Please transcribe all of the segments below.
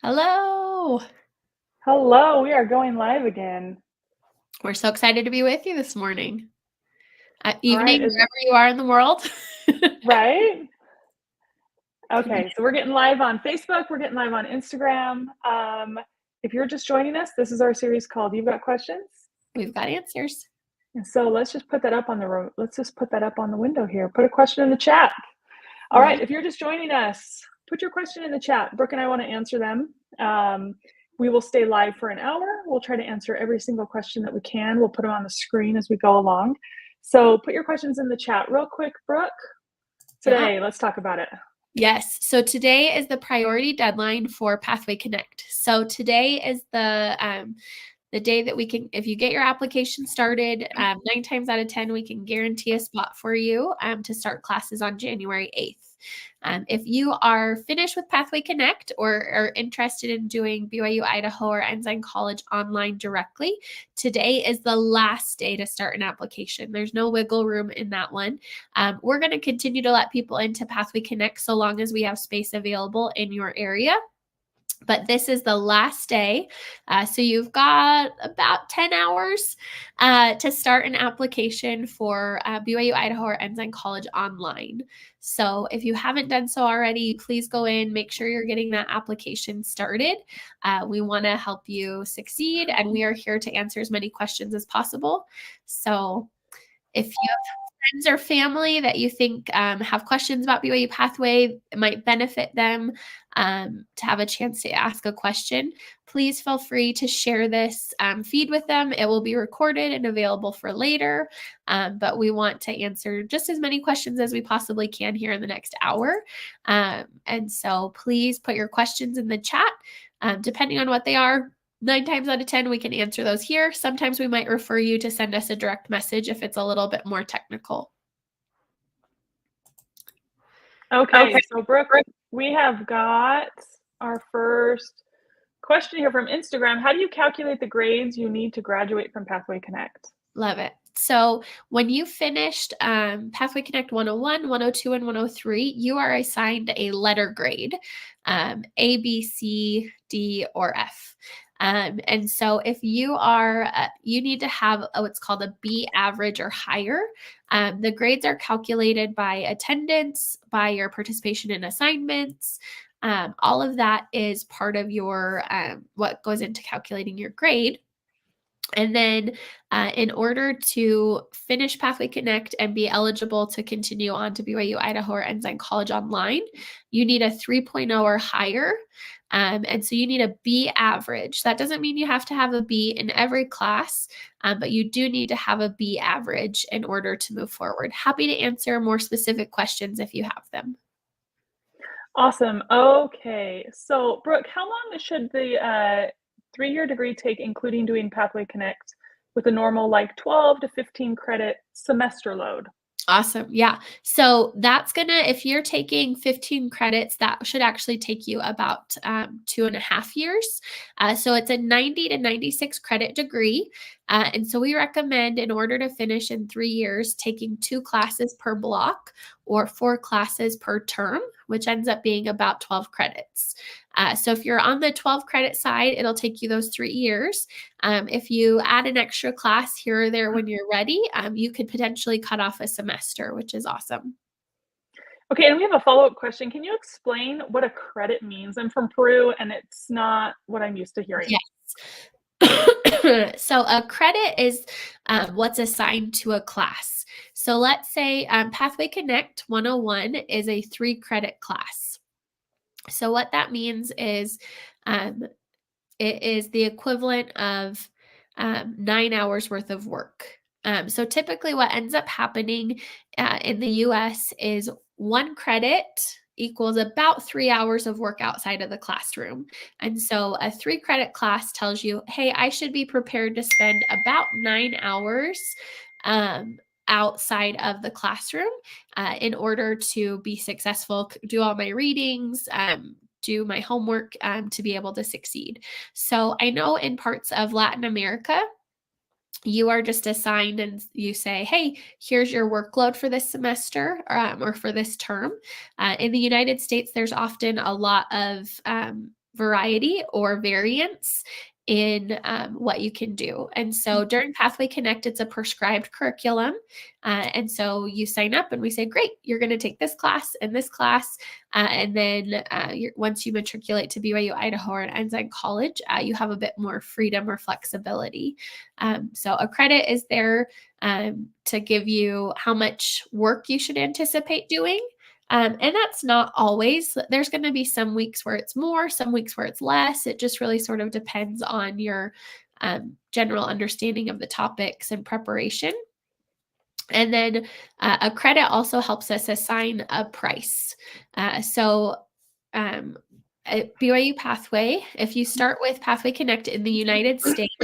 Hello. Hello, we are going live again. We're so excited to be with you this morning. All Evening, right, wherever you are in the world. right? Okay, so we're getting live on Facebook, we're getting live on Instagram. If you're just joining us, this is our series called You've Got Questions. We've got answers. And so let's just put that up on the window here. Put a question in the chat. All right, if you're just joining us, put your question in the chat. Brooke and I want to answer them. We will stay live for an hour. We'll try to answer every single question that we can. We'll put them on the screen as we go along. So put your questions in the chat real quick, Brooke. Today, let's talk about it. Yes. So today is the priority deadline for Pathway Connect. So today is the day that we can, if you get your application started, 9 times out of 10, we can guarantee a spot for you to start classes on January 8th. If you are finished with Pathway Connect or are interested in doing BYU Idaho or Ensign College online directly, today is the last day to start an application. There's no wiggle room in that one. We're going to continue to let people into Pathway Connect so long as we have space available in your area. But this is the last day. So you've got about 10 hours to start an application for BYU Idaho or Ensign College online. So if you haven't done so already, please go in, make sure you're getting that application started. We want to help you succeed, and we are here to answer as many questions as possible. So if you have friends or family that you think have questions about BYU Pathway, it might benefit them to have a chance to ask a question, please feel free to share this feed with them. It will be recorded and available for later, but we want to answer just as many questions as we possibly can here in the next hour. And so please put your questions in the chat, depending on what they are. 9 times out of 10, we can answer those here. Sometimes we might refer you to send us a direct message if it's a little bit more technical. Okay. So Brooke, we have got our first question here from Instagram. How do you calculate the grades you need to graduate from Pathway Connect? Love it. So when you finished Pathway Connect 101, 102, and 103, you are assigned a letter grade, A, B, C, D, or F. And so if you are, you need to have what's called a B average or higher. The grades are calculated by attendance, by your participation in assignments. All of that is part of your, what goes into calculating your grade. And then in order to finish Pathway Connect and be eligible to continue on to BYU Idaho or Ensign College online, you need a 3.0 or higher. And so you need a B average. That doesn't mean you have to have a B in every class, but you do need to have a B average in order to move forward. Happy to answer more specific questions if you have them. Awesome. Okay. So Brooke, how long should the 3-year degree take, including doing Pathway Connect with a normal 12 to 15 credit semester load? Awesome. Yeah. So that's if you're taking 15 credits, that should actually take you about 2.5 years. So it's a 90 to 96 credit degree. And so we recommend, in order to finish in 3 years, taking 2 classes per block or 4 classes per term, which ends up being about 12 credits. So if you're on the 12 credit side, it'll take you those 3 years. If you add an extra class here or there when you're ready, you could potentially cut off a semester, which is awesome. Okay, and we have a follow-up question. Can you explain what a credit means? I'm from Peru, and it's not what I'm used to hearing. Yes. So a credit is what's assigned to a class. So let's say Pathway Connect 101 is a 3-credit class. So what that means is it is the equivalent of 9 hours worth of work. So typically what ends up happening in the US is 1 credit equals about 3 hours of work outside of the classroom. And so a 3-credit class tells you, hey, I should be prepared to spend about 9 hours outside of the classroom in order to be successful, do all my readings, do my homework to be able to succeed. So I know in parts of Latin America, you are just assigned and you say, hey, here's your workload for this semester or for this term. In the United States, there's often a lot of variety or variance in what you can do. And so during Pathway Connect, it's a prescribed curriculum. And so you sign up and we say, great, you're going to take this class and this class. And then once you matriculate to BYU, Idaho, or Ensign College, you have a bit more freedom or flexibility. So a credit is there to give you how much work you should anticipate doing. And that's not always. There's going to be some weeks where it's more, some weeks where it's less. It just really sort of depends on your general understanding of the topics and preparation. And then a credit also helps us assign a price. So at BYU-Pathway, if you start with Pathway Connect in the United States,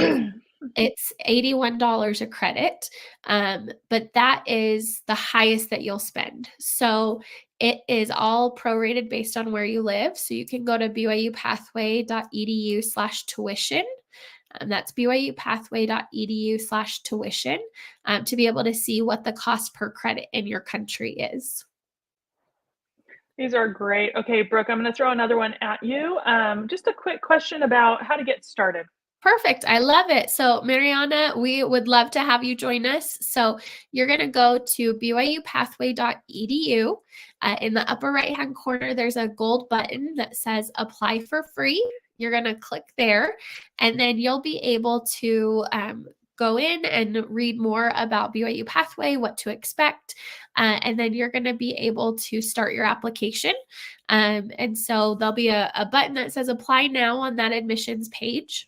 it's $81 a credit, but that is the highest that you'll spend. So it is all prorated based on where you live. So you can go to byupathway.edu/tuition. That's byupathway.edu/tuition to be able to see what the cost per credit in your country is. These are great. Okay, Brooke, I'm going to throw another one at you. Just a quick question about how to get started. Perfect. I love it. So, Mariana, we would love to have you join us. So, you're going to go to byupathway.edu. In the upper right-hand corner, there's a gold button that says Apply for Free. You're going to click there, and then you'll be able to go in and read more about BYU Pathway, what to expect, and then you're going to be able to start your application. And so, there'll be a button that says Apply Now on that admissions page.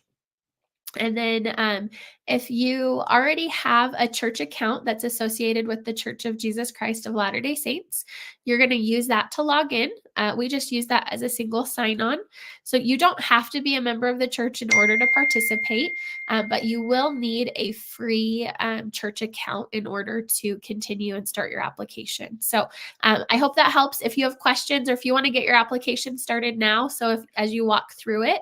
And then if you already have a church account that's associated with the Church of Jesus Christ of Latter-day Saints, you're going to use that to log in. We just use that as a single sign-on. So you don't have to be a member of the church in order to participate, but you will need a free church account in order to continue and start your application. So I hope that helps. If you have questions or if you want to get your application started now, so if as you walk through it,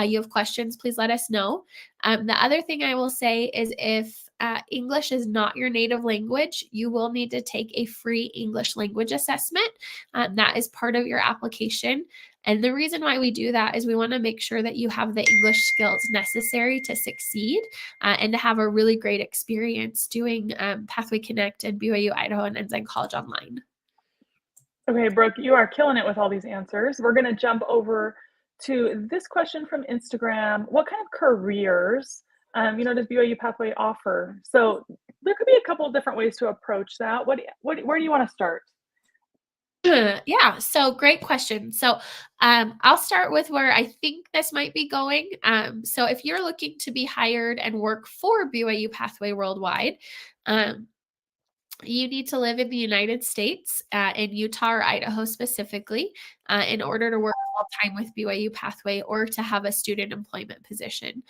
you have questions, please let us know. The other thing I will say is if English is not your native language, you will need to take a free English language assessment. That is part of your application. And the reason why we do that is we want to make sure that you have the English skills necessary to succeed and to have a really great experience doing Pathway Connect and BYU Idaho and Ensign College online. Okay, Brooke, you are killing it with all these answers. We're going to jump over to this question from Instagram. What kind of careers, does BYU Pathway offer? So there could be a couple of different ways to approach that. Where do you want to start? Yeah, so great question. So I'll start with where I think this might be going. So if you're looking to be hired and work for BYU Pathway Worldwide, you need to live in the United States, in Utah or Idaho specifically, in order to work full-time with BYU Pathway or to have a student employment position.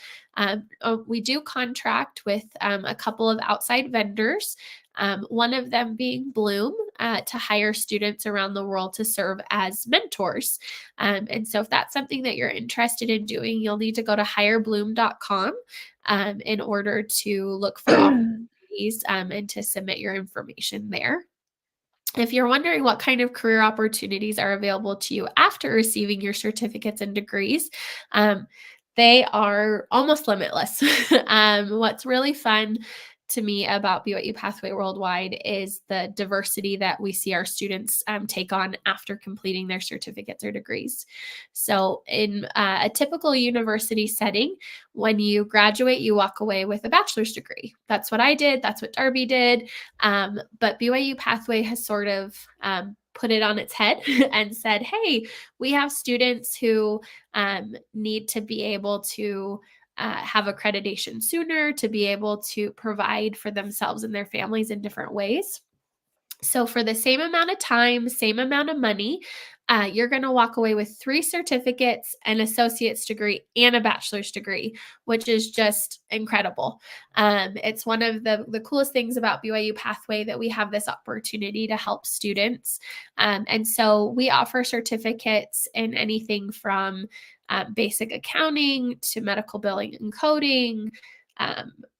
We do contract with a couple of outside vendors, one of them being Bloom, to hire students around the world to serve as mentors. And so if that's something that you're interested in doing, you'll need to go to hirebloom.com in order to look for opportunities and to submit your information there. If you're wondering what kind of career opportunities are available to you after receiving your certificates and degrees, they are almost limitless. What's really fun to me about BYU Pathway Worldwide is the diversity that we see our students take on after completing their certificates or degrees. So in a typical university setting, when you graduate, you walk away with a bachelor's degree. That's what I did. That's what Darby did. But BYU Pathway has sort of put it on its head and said, hey, we have students who need to be able to have accreditation sooner, to be able to provide for themselves and their families in different ways. So for the same amount of time, same amount of money, you're going to walk away with 3 certificates, an associate's degree, and a bachelor's degree, which is just incredible. It's one of the coolest things about BYU Pathway that we have this opportunity to help students. And so we offer certificates in anything from basic accounting to medical billing and coding,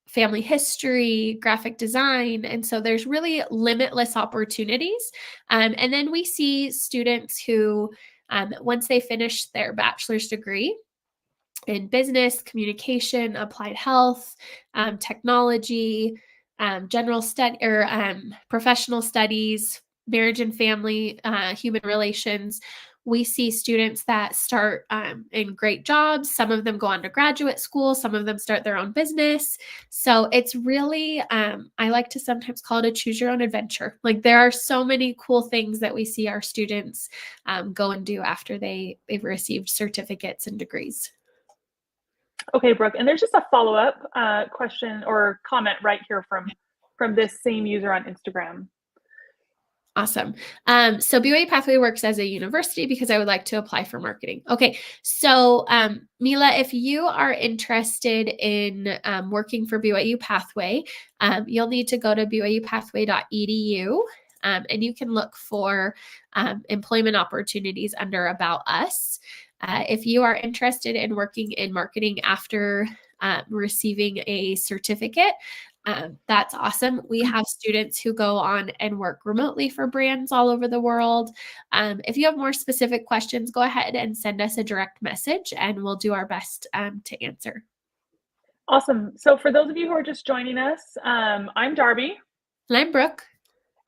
family history, graphic design. And so there's really limitless opportunities. And then we see students who Once they finish their bachelor's degree in business, communication, applied health, technology, general study or professional studies, marriage and family, human relations. We see students that start in great jobs. Some of them go on to graduate school. Some of them start their own business. So it's really, I like to sometimes call it a choose your own adventure. Like there are so many cool things that we see our students go and do after they've received certificates and degrees. Okay, Brooke, and there's just a follow-up question or comment right here from this same user on Instagram. Awesome. So BYU-Pathway works as a university because I would like to apply for marketing. Okay, so Mila, if you are interested in working for BYU-Pathway, you'll need to go to byupathway.edu. And you can look for employment opportunities under About Us. If you are interested in working in marketing after receiving a certificate, that's awesome. We have students who go on and work remotely for brands all over the world. If you have more specific questions, go ahead and send us a direct message and we'll do our best to answer. Awesome. So for those of you who are just joining us, I'm Darby. And I'm Brooke.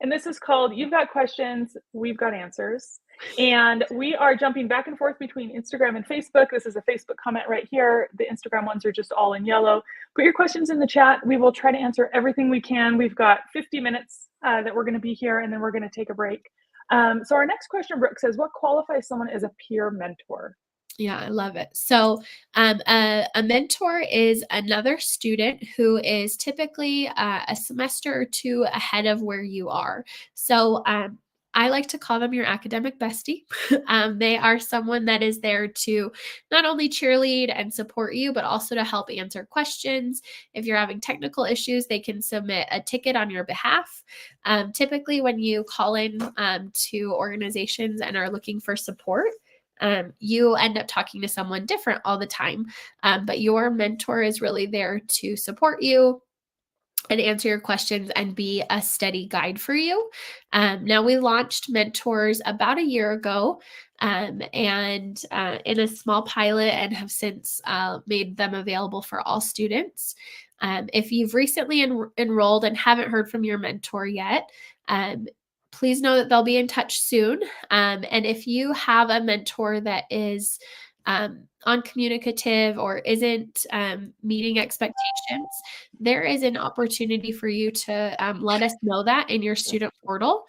And this is called You've Got Questions, We've Got Answers. And we are jumping back and forth between Instagram and Facebook. This is a Facebook comment right here. The Instagram ones are just all in yellow. Put your questions in the chat. We will try to answer everything we can. We've got 50 minutes that we're going to be here, and then we're going to take a break. So our next question, Brooke, says, what qualifies someone as a peer mentor? Yeah, I love it. So a mentor is another student who is typically a semester or two ahead of where you are. So I like to call them your academic bestie. They are someone that is there to not only cheerlead and support you, but also to help answer questions. If you're having technical issues, they can submit a ticket on your behalf. Typically, when you call in to organizations and are looking for support, you end up talking to someone different all the time, but your mentor is really there to support you and answer your questions and be a steady guide for you. Now, we launched mentors about a year ago and in a small pilot and have since made them available for all students. If you've recently enrolled and haven't heard from your mentor yet, please know that they'll be in touch soon. And if you have a mentor that is uncommunicative or isn't meeting expectations, there is an opportunity for you to let us know that in your student portal.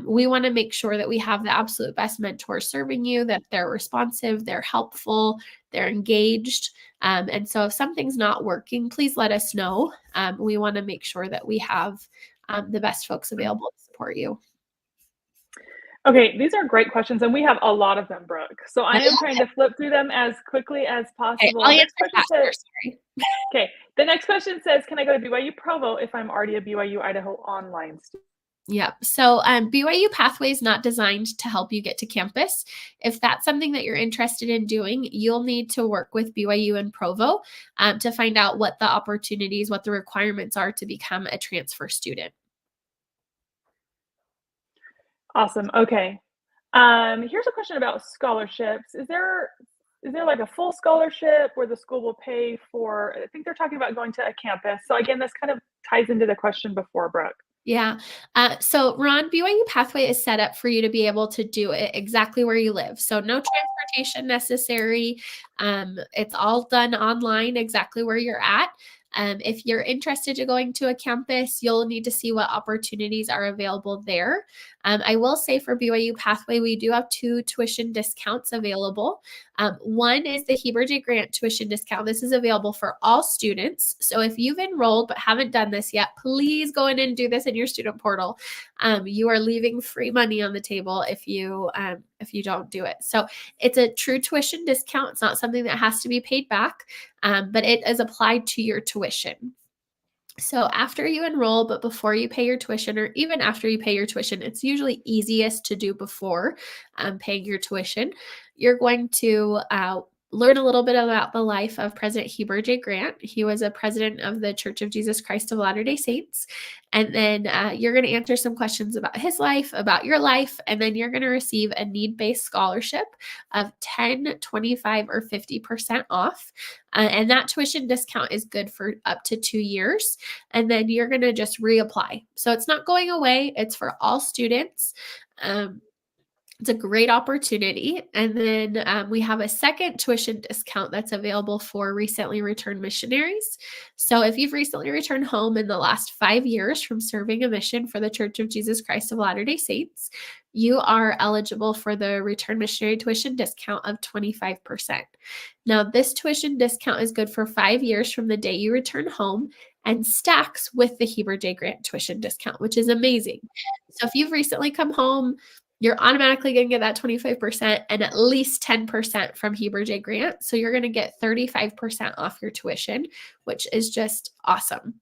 We want to make sure that we have the absolute best mentors serving you, that they're responsive, they're helpful, they're engaged. And so if something's not working, please let us know. We want to make sure that we have the best folks available to support you. Okay, these are great questions, and we have a lot of them, Brooke. So I am trying to flip through them as quickly as possible. Okay, okay, the next question says, can I go to BYU Provo if I'm already a BYU Idaho online student? Yep. So BYU-Pathway is not designed to help you get to campus. If that's something that you're interested in doing, you'll need to work with BYU and Provo to find out what the opportunities, what the requirements are to become a transfer student. Awesome. Okay. Here's a question about scholarships. Is there like a full scholarship where the school will pay for, I think they're talking about going to a campus. So again, this kind of ties into the question before, Brooke. Yeah. So Ron, BYU-Pathway is set up for you to be able to do it exactly where you live. So no transportation necessary. It's all done online exactly where you're at. If you're interested in going to a campus, you'll need to see what opportunities are available there. I will say for BYU-Pathway, we do have 2 tuition discounts available. One is the Heber J. Grant tuition discount. This is available for all students. So if you've enrolled but haven't done this yet, please go in and do this in your student portal. You are leaving free money on the table if you don't do it. So it's a true tuition discount. It's not something that has to be paid back, but it is applied to your tuition. So after you enroll, but before you pay your tuition, or even after you pay your tuition, it's usually easiest to do before paying your tuition. You're going to learn a little bit about the life of President Heber J. Grant. He was a president of the Church of Jesus Christ of Latter-day Saints. And then you're going to answer some questions about his life, about your life, and then you're going to receive a need-based scholarship of 10, 25, or 50% off. And that tuition discount is good for up to 2 years. And then you're going to just reapply. So it's not going away. It's for all students. It's a great opportunity. And then we have a second tuition discount that's available for recently returned missionaries. So if you've recently returned home in the last 5 years from serving a mission for the Church of Jesus Christ of Latter-day Saints, you are eligible for the return missionary tuition discount of 25%. Now, this tuition discount is good for 5 years from the day you return home and stacks with the Heber J. Grant tuition discount, which is amazing. So if you've recently come home, you're automatically going to get that 25% and at least 10% from Heber J. Grant. So you're going to get 35% off your tuition, which is just awesome.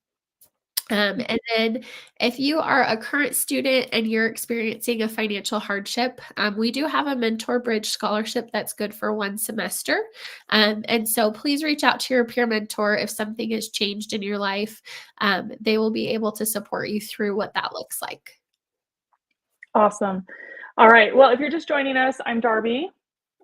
And then if you are a current student and you're experiencing a financial hardship, we do have a Mentor Bridge scholarship that's good for 1 semester. And so please reach out to your peer mentor if something has changed in your life. They will be able to support you through what that looks like. Awesome. All right. Well, if you're just joining us, I'm Darby,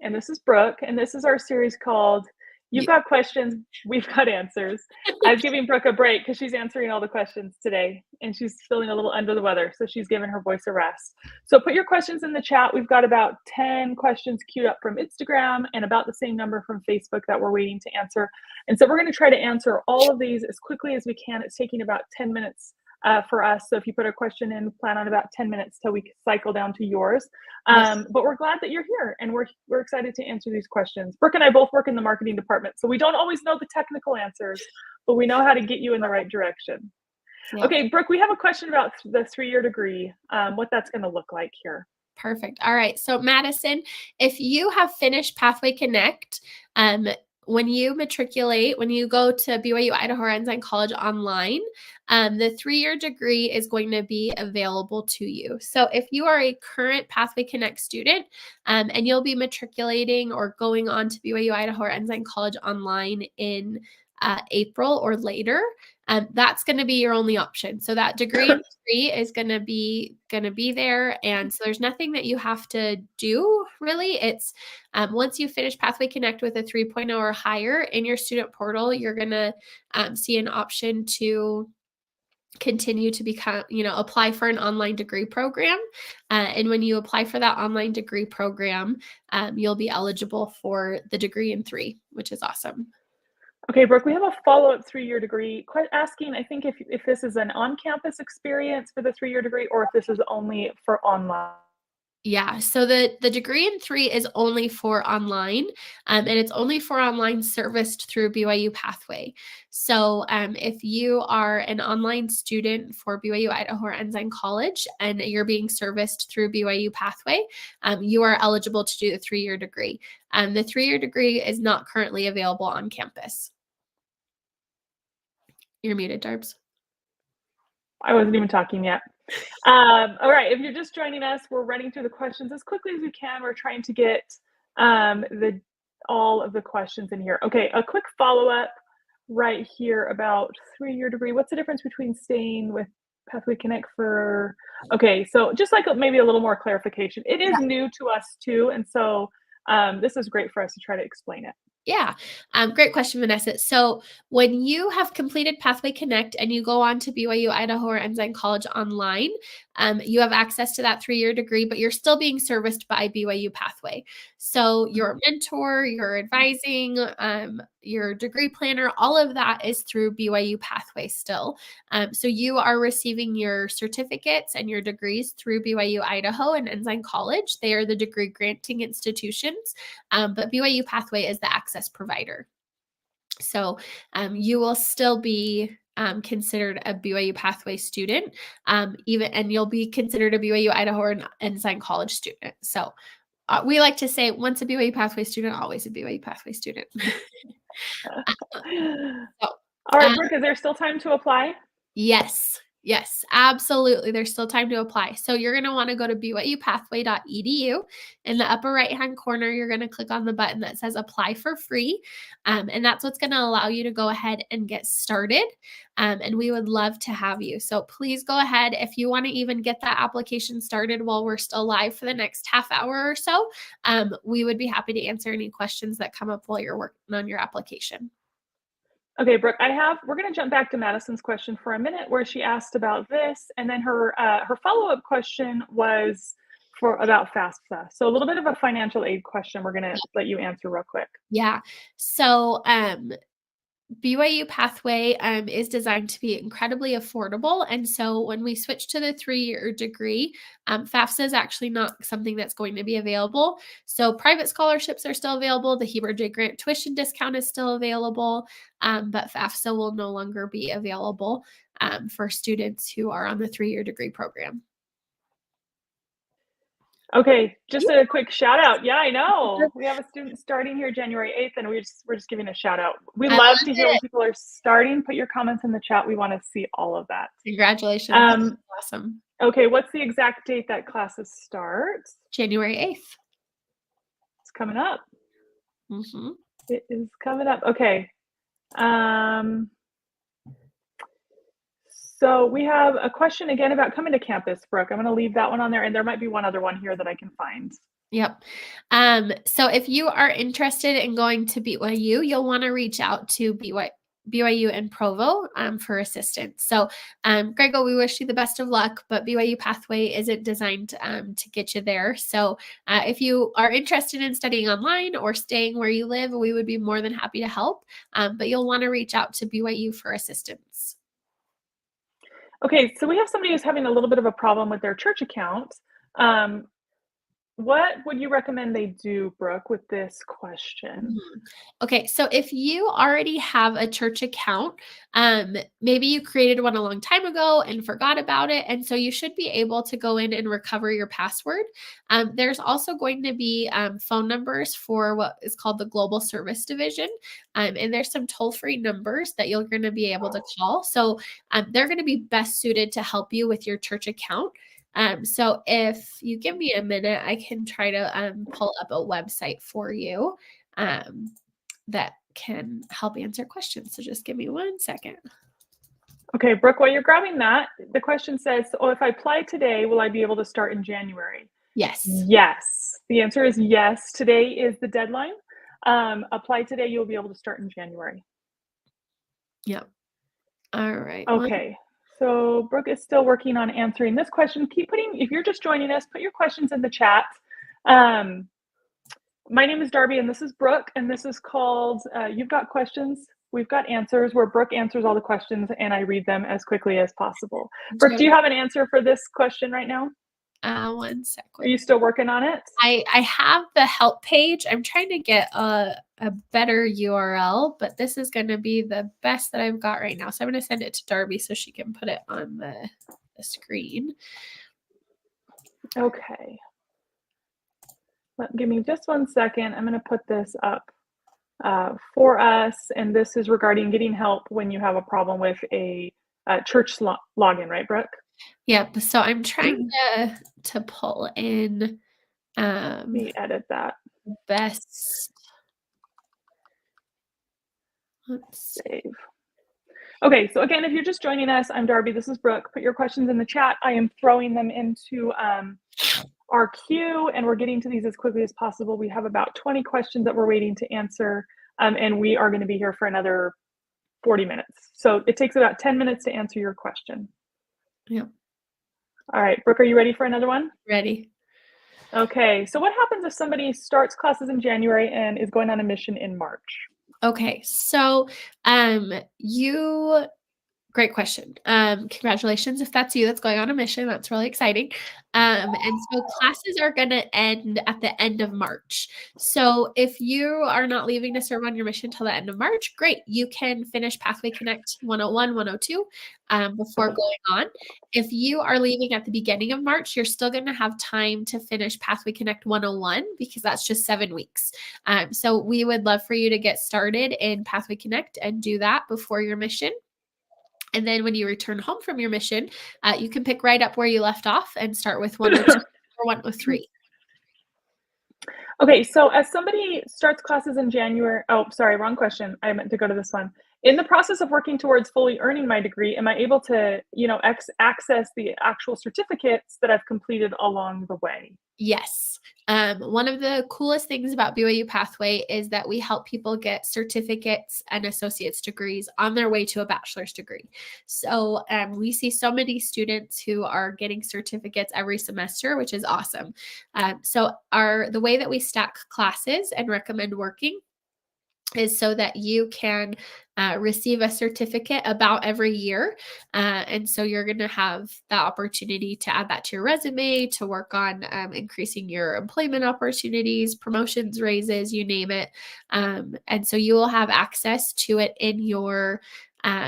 and this is Brooke, and this is our series called You've Got Questions, We've Got Answers. I was giving Brooke a break because she's answering all the questions today, and she's feeling a little under the weather, so she's giving her voice a rest. So put your questions in the chat. We've got about 10 questions queued up from Instagram and about the same number from Facebook that we're waiting to answer. And so we're going to try to answer all of these as quickly as we can. It's taking about 10 minutes for us. So if you put a question in, plan on about 10 minutes till we cycle down to yours. But we're glad that you're here and we're excited to answer these questions. Brooke and I both work in the marketing department, so we don't always know the technical answers, but we know how to get you in the right direction. Yeah. Okay, Brooke, we have a question about the 3-year degree, what that's going to look like here. Perfect. All right. So Madison, if you have finished Pathway Connect, when you matriculate, when you go to BYU Idaho Ensign College online, the 3-year degree is going to be available to you. So if you are a current Pathway Connect student and you'll be matriculating or going on to BYU Idaho Ensign College online in April or later, that's going to be your only option. So that degree in 3 is going to be there, and so there's nothing that you have to do really. It's once you finish Pathway Connect with a 3.0 or higher in your student portal, you're going to see an option to continue to become, apply for an online degree program. And when you apply for that online degree program, you'll be eligible for the degree in 3, which is awesome. Okay, Brooke, we have a follow-up 3-year degree asking, I think, if this is an on-campus experience for the 3-year degree or if this is only for online. Yeah, so the degree in 3 is only for online, and it's only for online serviced through BYU-Pathway. So if you are an online student for BYU Idaho Ensign College and you're being serviced through BYU-Pathway, you are eligible to do the 3-year degree. The 3-year degree is not currently available on campus. You're muted, Darbs. I wasn't even talking yet. All right, if you're just joining us, we're running through the questions as quickly as we can. We're trying to get all of the questions in here. Okay, a quick follow-up right here about 3-year degree. What's the difference between staying with Pathway Connect for, okay, so just like maybe a little more clarification. It is new to us too, and so this is great for us to try to explain it. Yeah, great question, Vanessa. So when you have completed Pathway Connect and you go on to BYU Idaho or Ensign College online, you have access to that 3-year degree, but you're still being serviced by BYU Pathway. So your mentor, your advising, your degree planner, all of that is through BYU Pathway still. So you are receiving your certificates and your degrees through BYU Idaho and Ensign College. They are the degree granting institutions, but BYU Pathway is the access provider. So you will still be considered a BYU Pathway student, and you'll be considered a BYU Idaho or Ensign College student. So we like to say once a BYU Pathway student, always a BYU Pathway student. All right, Brooke, is there still time to apply? Yes. Yes, absolutely. There's still time to apply. So you're going to want to go to BYU-Pathway.edu. In the upper right-hand corner, you're going to click on the button that says apply for free. And that's what's going to allow you to go ahead and get started. And we would love to have you. So please go ahead. If you want to even get that application started while we're still live for the next half hour or so, we would be happy to answer any questions that come up while you're working on your application. Okay, Brooke, we're going to jump back to Madison's question for a minute where she asked about this, and then her follow-up question was about FAFSA. So a little bit of a financial aid question we're going to let you answer real quick. Yeah. So BYU Pathway is designed to be incredibly affordable. And so when we switch to the 3-year degree, FAFSA is actually not something that's going to be available. So private scholarships are still available. The Heber J. Grant tuition discount is still available, but FAFSA will no longer be available for students who are on the 3-year degree program. Okay, just a quick shout out. Yeah, I know. We have a student starting here January 8th, and we're just giving a shout out. We love to hear when people are starting. Put your comments in the chat. We want to see all of that. Congratulations. Awesome. Okay, what's the exact date that classes start? January 8th. It's coming up. Mm-hmm. It is coming up. Okay. So we have a question again about coming to campus, Brooke. I'm going to leave that one on there, and there might be one other one here that I can find. Yep. So if you are interested in going to BYU, you'll want to reach out to BYU and Provo for assistance. So, Grego, we wish you the best of luck, but BYU Pathway isn't designed to get you there. So if you are interested in studying online or staying where you live, we would be more than happy to help. But you'll want to reach out to BYU for assistance. Okay, so we have somebody who's having a little bit of a problem with their church account. What would you recommend they do, Brooke, with this question? Okay, so if you already have a church account, maybe you created one a long time ago and forgot about it, and so you should be able to go in and recover your password. There's also going to be phone numbers for what is called the Global Service Division, and there's some toll-free numbers that you're going to be able to call. So they're going to be best suited to help you with your church account. So if you give me a minute, I can try to pull up a website for you that can help answer questions. So just give me 1 second. Okay, Brooke, while you're grabbing that, the question says, if I apply today, will I be able to start in January? Yes. Yes. The answer is yes. Today is the deadline. Apply today, you'll be able to start in January. Yep. All right. Okay. So Brooke is still working on answering this question. If you're just joining us, put your questions in the chat. My name is Darby, and this is Brooke, and this is called You've Got Questions, We've Got Answers, where Brooke answers all the questions, and I read them as quickly as possible. Brooke, do you have an answer for this question right now? 1 second. Are you still working on it? I have the help page. I'm trying to get a better URL, but this is going to be the best that I've got right now. So I'm going to send it to Darby so she can put it on the screen. Okay. Give me just 1 second. I'm going to put this up for us. And this is regarding getting help when you have a problem with a church login, right, Brooke? Yep. So I'm trying to pull in. Let me edit that. Best. Let's save. Okay, so again, if you're just joining us, I'm Darby. This is Brooke. Put your questions in the chat. I am throwing them into our queue, and we're getting to these as quickly as possible. We have about 20 questions that we're waiting to answer, and we are going to be here for another 40 minutes. So it takes about 10 minutes to answer your question. Yep. All right, Brooke, are you ready for another one? Ready. Okay, so what happens if somebody starts classes in January and is going on a mission in March? Okay, so great question. Congratulations if that's you that's going on a mission. That's really exciting. And so classes are going to end at the end of March. So if you are not leaving to serve on your mission till the end of March, great. You can finish Pathway Connect 101, 102 before going on. If you are leaving at the beginning of March, you're still going to have time to finish Pathway Connect 101 because that's just 7 weeks. So we would love for you to get started in Pathway Connect and do that before your mission. And then when you return home from your mission, you can pick right up where you left off and start with 102 or 103. Okay, so as somebody starts classes in January, oh, sorry, wrong question. I meant to go to this one. In the process of working towards fully earning my degree, am I able to, access the actual certificates that I've completed along the way? Yes. One of the coolest things about BYU-Pathway is that we help people get certificates and associate's degrees on their way to a bachelor's degree. So we see so many students who are getting certificates every semester, which is awesome. So the way that we stack classes and recommend working is so that you can receive a certificate about every year. And so you're going to have the opportunity to add that to your resume, to work on increasing your employment opportunities, promotions, raises, you name it. And so you will have access to it in your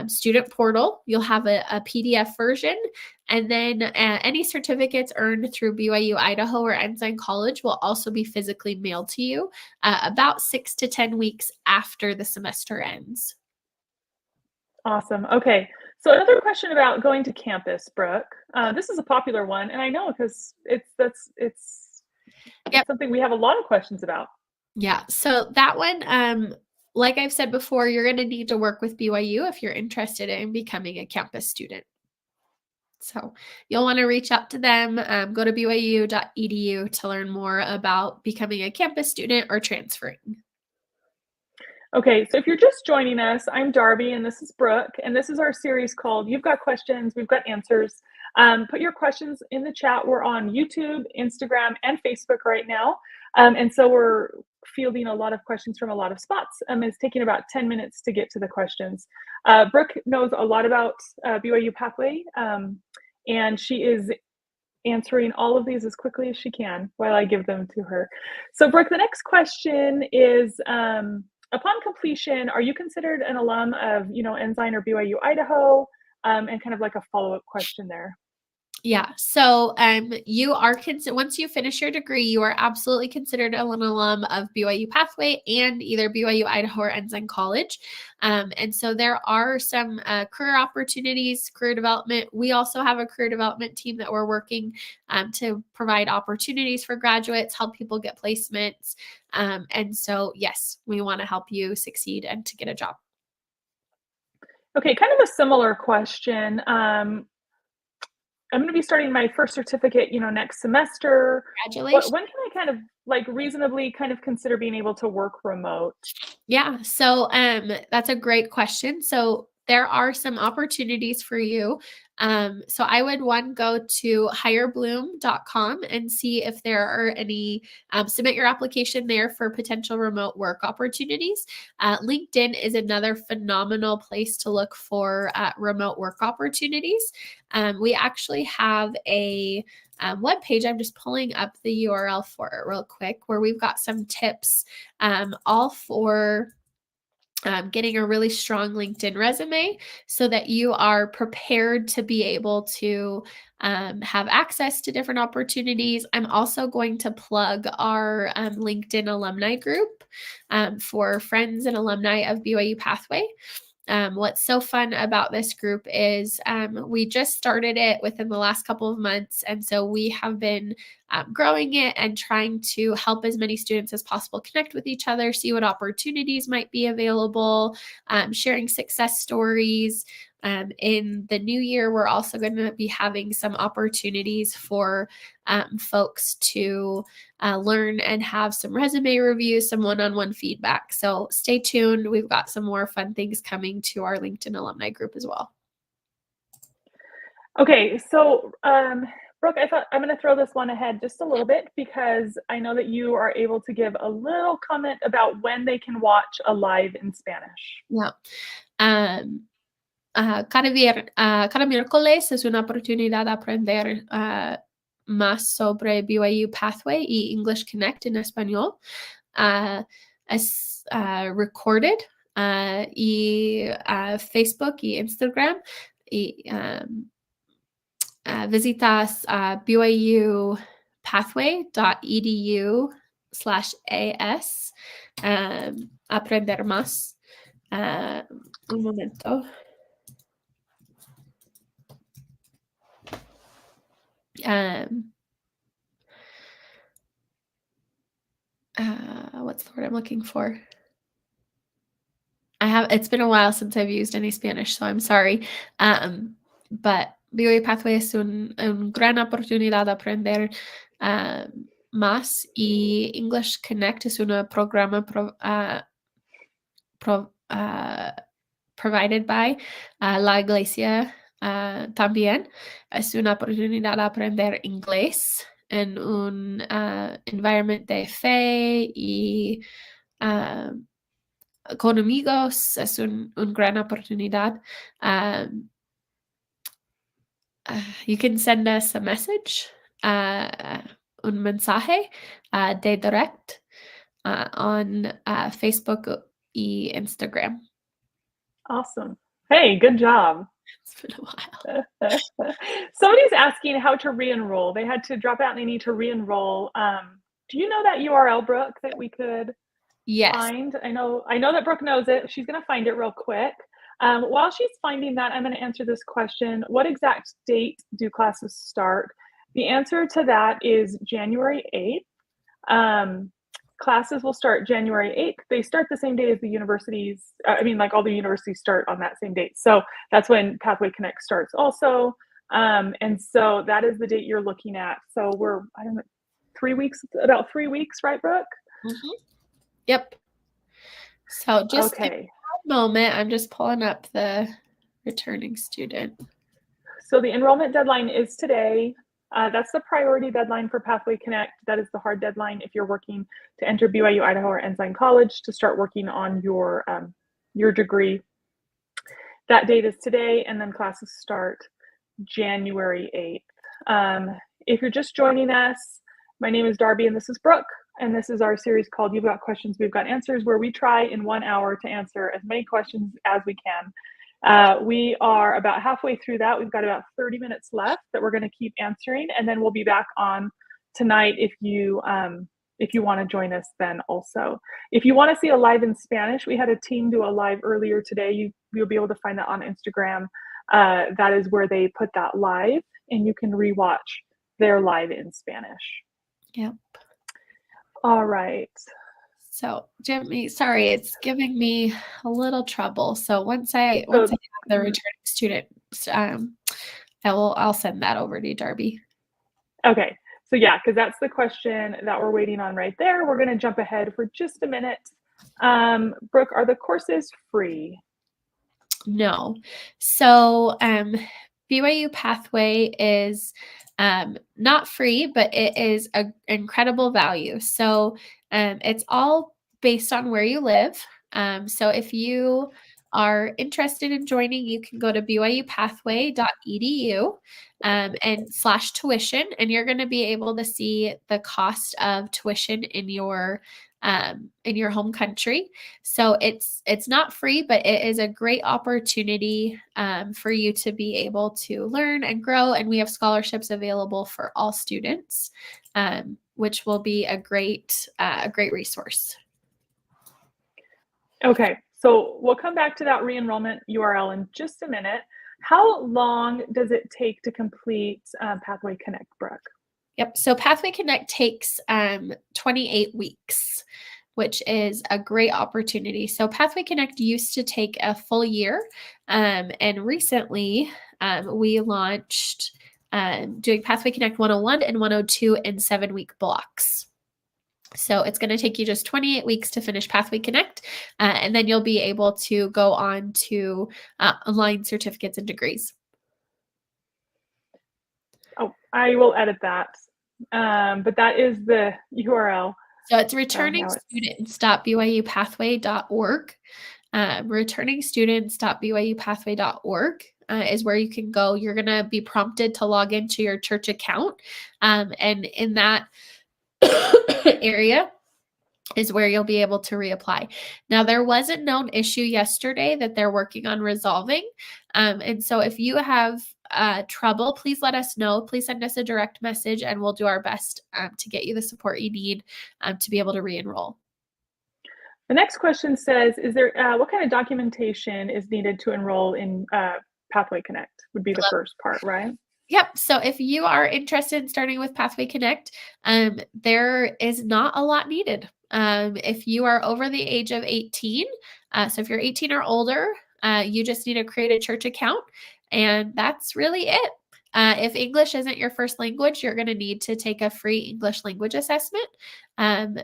student portal. You'll have a PDF version. And then any certificates earned through BYU Idaho or Ensign College will also be physically mailed to you about 6 to 10 weeks after the semester ends. Awesome. Okay. So another question about going to campus, Brooke. This is a popular one, and I know because it's something we have a lot of questions about. Yeah. So that one, like I've said before, you're going to need to work with BYU if you're interested in becoming a campus student. So you'll want to reach out to them, go to byu.edu to learn more about becoming a campus student or transferring. Okay, so if you're just joining us, I'm Darby and this is Brooke, and this is our series called You've Got Questions, We've Got Answers. Put your questions in the chat. We're on YouTube, Instagram, and Facebook right now. And so we're fielding a lot of questions from a lot of spots. It's taking about 10 minutes to get to the questions. Brooke knows a lot about BYU-Pathway, and she is answering all of these as quickly as she can while I give them to her. So Brooke, the next question is, upon completion, are you considered an alum of, Ensign or BYU Idaho? And kind of like a follow-up question there. Yeah. So you are once you finish your degree, you are absolutely considered an alum of BYU-Pathway and either BYU Idaho or Ensign College. And so there are some career opportunities, career development. We also have a career development team that we're working to provide opportunities for graduates, help people get placements. And so, yes, we want to help you succeed and to get a job. Okay, kind of a similar question. I'm going to be starting my first certificate, next semester. Congratulations. When can I kind of reasonably kind of consider being able to work remote? Yeah. So that's a great question. So there are some opportunities for you. So I would go to hirebloom.com and see if there are any, submit your application there for potential remote work opportunities. LinkedIn is another phenomenal place to look for remote work opportunities. We actually have a web page. I'm just pulling up the URL for it real quick, where we've got some tips all for getting a really strong LinkedIn resume so that you are prepared to be able to have access to different opportunities. I'm also going to plug our LinkedIn alumni group for friends and alumni of BYU-Pathway. What's so fun about this group is we just started it within the last couple of months. And so we have been growing it and trying to help as many students as possible connect with each other, see what opportunities might be available, sharing success stories. In the new year, we're also going to be having some opportunities for folks to learn and have some resume reviews, some one-on-one feedback. So stay tuned. We've got some more fun things coming to our LinkedIn alumni group as well. Okay, so Brooke, I thought I'm going to throw this one ahead just a little bit because I know that you are able to give a little comment about when they can watch a live in Spanish. Yeah. Cada miércoles es una oportunidad de aprender más sobre BYU Pathway y English Connect en español. Es recorded y Facebook y Instagram. Y visitas byupathway.edu/as aprender más. Un momento. What's the word I'm looking for? It's been a while since I've used any Spanish, so I'm sorry. But BYU-Pathway es un gran oportunidad de aprender más, y English Connect es un programa provided by la iglesia también. Es una oportunidad de aprender inglés en un environment de fe y con amigos. Es una gran oportunidad. You can send us a message, un mensaje de direct on Facebook y Instagram. Awesome. Hey, good job. It's been a while. Somebody's asking how to re-enroll. They had to drop out and they need to re-enroll. Do you know that URL, Brooke, that we could find? I know that Brooke knows it. She's going to find it real quick. While she's finding that, I'm going to answer this question. What exact date do classes start? The answer to that is January 8th. Classes will start January 8th. They start the same day as the universities. All the universities start on that same date. So that's when Pathway Connect starts also. And so that is the date you're looking at. So we're, about 3 weeks, right, Brooke? Mm-hmm. Yep. So just okay. a moment. I'm just pulling up the returning student. So the enrollment deadline is today. That's the priority deadline for Pathway Connect. That is the hard deadline if you're working to enter BYU, Idaho, or Ensign College to start working on your degree. That date is today, and then classes start January 8th. If you're just joining us, my name is Darby, and this is Brooke, and this is our series called You've Got Questions, We've Got Answers, where we try in 1 hour to answer as many questions as we can. We are about halfway through that. We've got about 30 minutes left that we're going to keep answering, and then we'll be back on tonight if you want to join us then also. If you want to see a live in Spanish, we had a team do a live earlier today. You'll be able to find that on Instagram. That is where they put that live, and you can rewatch their live in Spanish. Yep. All right. So, Jimmy, sorry, it's giving me a little trouble. So once I have the returning student, I'll send that over to you, Darby. Okay. So yeah, because that's the question that we're waiting on right there. We're going to jump ahead for just a minute. Brooke, are the courses free? No. So BYU-Pathway is not free, but it is an incredible value. So it's all based on where you live. So if you are interested in joining, you can go to byupathway.edu and /tuition, and you're going to be able to see the cost of tuition in your home country. So it's not free, but it is a great opportunity for you to be able to learn and grow. And we have scholarships available for all students, which will be a great resource. Okay, so we'll come back to that re-enrollment URL in just a minute. How long does it take to complete Pathway Connect, Brooke? Yep. So Pathway Connect takes 28 weeks, which is a great opportunity. So Pathway Connect used to take a full year. And recently we launched doing Pathway Connect 101 and 102 in 7-week blocks. So it's going to take you just 28 weeks to finish Pathway Connect, and then you'll be able to go on to online certificates and degrees. Oh, I will edit that. But that is the URL. So it's returningstudents.byupathway.org. Returningstudents.byupathway.org is where you can go. You're going to be prompted to log into your church account. And in that area is where you'll be able to reapply. Now, there was a known issue yesterday that they're working on resolving. And so if you have trouble, please let us know. Please send us a direct message and we'll do our best to get you the support you need to be able to re-enroll. The next question says, is there what kind of documentation is needed to enroll in Pathway Connect would be the first part, right? Yep. So if you are interested in starting with Pathway Connect, there is not a lot needed. If you are over the age of 18, so if you're 18 or older, you just need to create a church account, and that's really it. If English isn't your first language, you're going to need to take a free English language assessment. Um,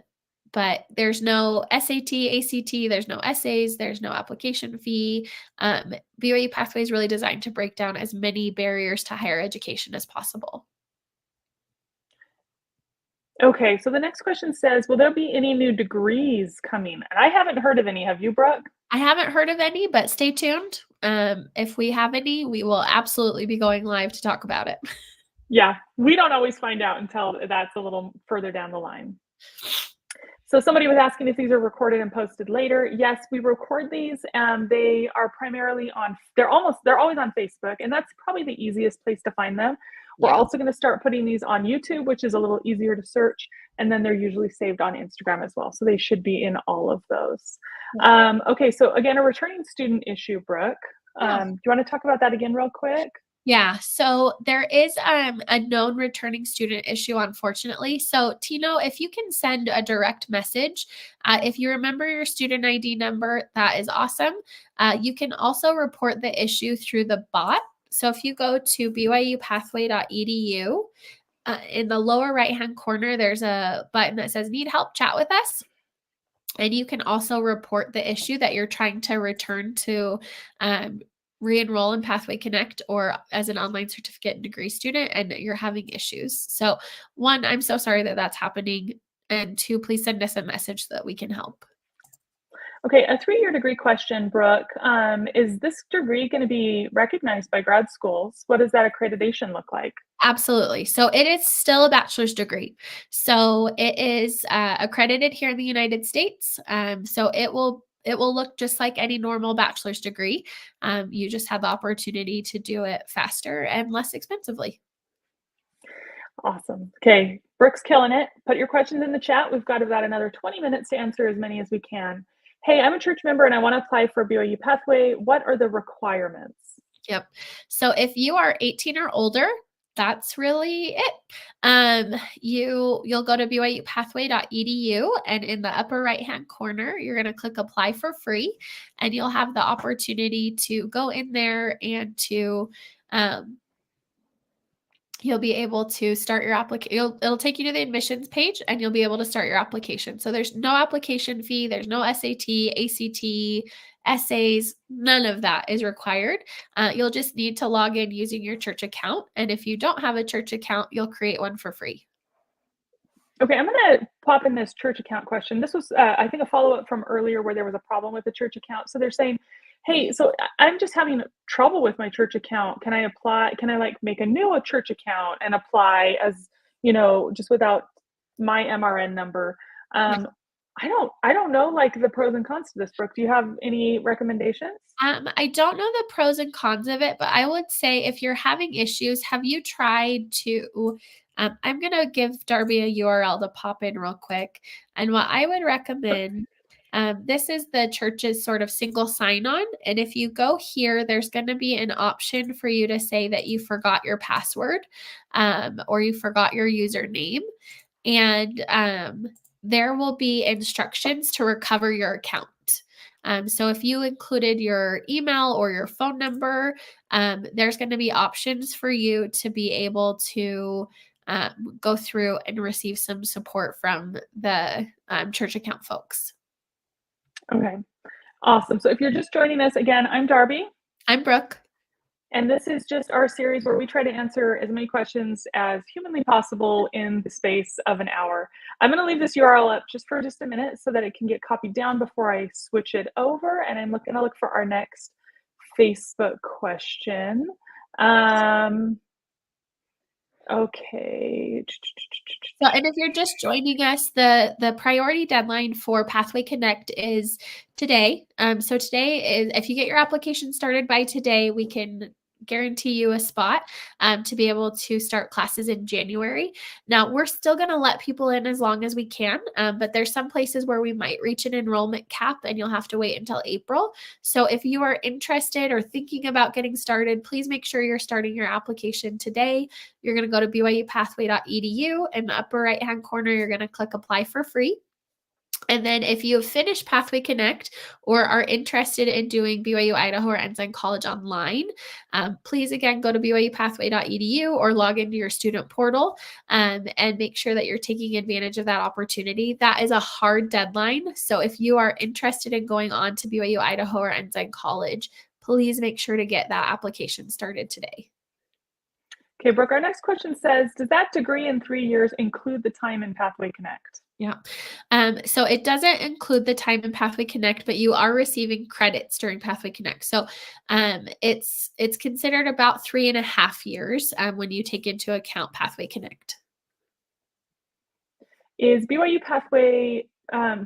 but there's no SAT, ACT, there's no essays, there's no application fee. BYU Pathway is really designed to break down as many barriers to higher education as possible. Okay, so the next question says, will there be any new degrees coming? And I haven't heard of any. Have you, Brooke? I haven't heard of any, but stay tuned. If we have any, we will absolutely be going live to talk about it. Yeah, we don't always find out until that's a little further down the line. So somebody was asking if these are recorded and posted later. Yes, we record these. They are primarily on, they're always on Facebook, and that's probably the easiest place to find them. We're also going to start putting these on YouTube, which is a little easier to search. And then they're usually saved on Instagram as well. So they should be in all of those. Okay, so again, a returning student issue, Brooke. Do you want to talk about that again real quick? Yeah, so there is a known returning student issue, unfortunately. So Tino, if you can send a direct message, if you remember your student ID number, that is awesome. You can also report the issue through the bot. So if you go to BYU-Pathway.edu, in the lower right-hand corner, there's a button that says "Need help? Chat with us." And you can also report the issue that you're trying to return to re-enroll in Pathway Connect or as an online certificate and degree student, and you're having issues. So 1, I'm so sorry that that's happening. And 2, please send us a message so that we can help. Okay, a 3-year degree question, Brooke. Is this degree going to be recognized by grad schools? What does that accreditation look like? Absolutely. So it is still a bachelor's degree. So it is accredited here in the United States. So it will look just like any normal bachelor's degree. You just have the opportunity to do it faster and less expensively. Awesome. Okay, Brooke's killing it. Put your questions in the chat. We've got about another 20 minutes to answer as many as we can. Hey, I'm a church member and I want to apply for BYU Pathway. What are the requirements? Yep. So if you are 18 or older, that's really it. You'll go to BYU-Pathway.edu, and in the upper right-hand corner, you're going to click apply for free, and you'll have the opportunity to go in there and to you'll be able to start your application. It'll take you to the admissions page, and you'll be able to start your application. So there's no application fee. There's no SAT, ACT, essays. None of that is required. You'll just need to log in using your church account. And if you don't have a church account, you'll create one for free. Okay, I'm going to pop in this church account question. This was, I think, a follow-up from earlier where there was a problem with the church account. So they're saying, hey, so I'm just having trouble with my church account. Can I apply? Can I like make a new church account and apply as, just without my MRN number? I don't know like the pros and cons to this, Brooke. Do you have any recommendations? I don't know the pros and cons of it, but I would say if you're having issues, have you tried to I'm going to give Darby a URL to pop in real quick. And what I would recommend, this is the church's sort of single sign-on. And if you go here, there's going to be an option for you to say that you forgot your password or you forgot your username. And there will be instructions to recover your account. So if you included your email or your phone number, there's going to be options for you to be able to go through and receive some support from the church account folks. Okay, awesome. So if you're just joining us, again, I'm Darby. I'm Brooke. And this is just our series where we try to answer as many questions as humanly possible in the space of an hour. I'm going to leave this URL up just for a minute so that it can get copied down before I switch it over. And I'm going to look for our next Facebook question. Okay. So, and if you're just joining us, the priority deadline for Pathway Connect is today. So today is, if you get your application started by today, we can guarantee you a spot to be able to start classes in January. Now, we're still going to let people in as long as we can, but there's some places where we might reach an enrollment cap and you'll have to wait until April. So if you are interested or thinking about getting started, please make sure you're starting your application today. You're going to go to BYU-Pathway.edu. In the upper right-hand corner, you're going to click Apply for Free. And then if you have finished Pathway Connect or are interested in doing BYU Idaho or Ensign College online, please again go to BYU-Pathway.edu or log into your student portal and make sure that you're taking advantage of that opportunity. That is a hard deadline. So if you are interested in going on to BYU Idaho or Ensign College, please make sure to get that application started today. Okay, Brooke, our next question says, does that degree in 3 years include the time in Pathway Connect? Yeah. So it doesn't include the time in Pathway Connect, but you are receiving credits during Pathway Connect. So it's considered about 3.5 years when you take into account Pathway Connect. Is BYU Pathway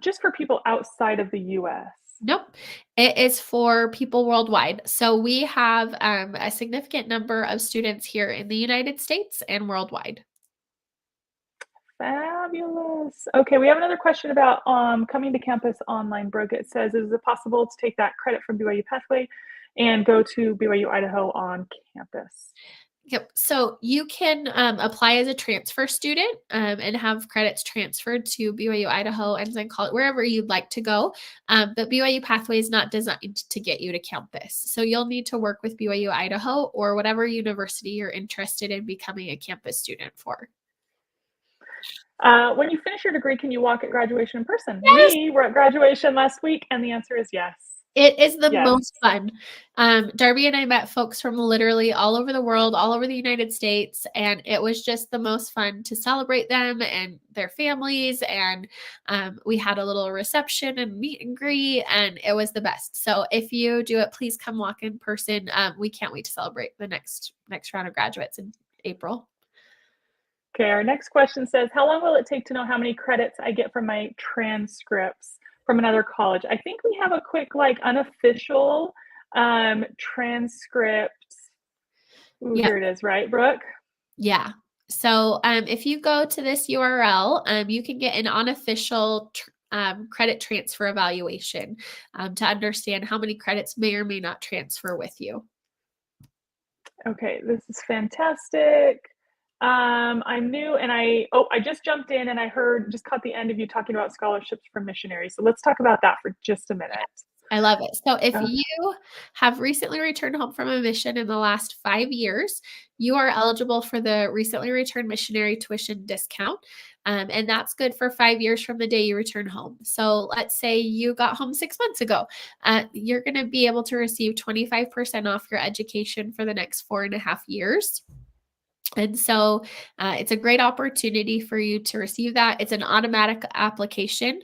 just for people outside of the US? Nope. It is for people worldwide. So we have a significant number of students here in the United States and worldwide. Fabulous. Okay, we have another question about coming to campus online, Brooke. It says, is it possible to take that credit from BYU Pathway and go to BYU Idaho on campus? Yep. So you can apply as a transfer student and have credits transferred to BYU Idaho, Ensign College, wherever you'd like to go. But BYU Pathway is not designed to get you to campus. So you'll need to work with BYU Idaho or whatever university you're interested in becoming a campus student for. When you finish your degree, can you walk at graduation in person? Yes. We were at graduation last week, and the answer is yes. It is the Yes. most fun. Darby and I met folks from literally all over the world, all over the United States, and it was just the most fun to celebrate them and their families. And we had a little reception and meet and greet, and it was the best. So if you do it, please come walk in person. We can't wait to celebrate the next round of graduates in April. Okay, our next question says, how long will it take to know how many credits I get from my transcripts from another college? I think we have a quick, like, unofficial transcript. Ooh, Yep. Here it is, right, Brooke? Yeah. So if you go to this URL, you can get an unofficial credit transfer evaluation to understand how many credits may or may not transfer with you. Okay, this is fantastic. I'm new and I just jumped in and I just caught the end of you talking about scholarships for missionaries. So let's talk about that for just a minute. I love it. So if Okay. you have recently returned home from a mission in the last 5 years, you are eligible for the recently returned missionary tuition discount. And that's good for 5 years from the day you return home. So let's say you got home 6 months ago. You're going to be able to receive 25% off your education for the next 4.5 years. And so it's a great opportunity for you to receive that. It's an automatic application.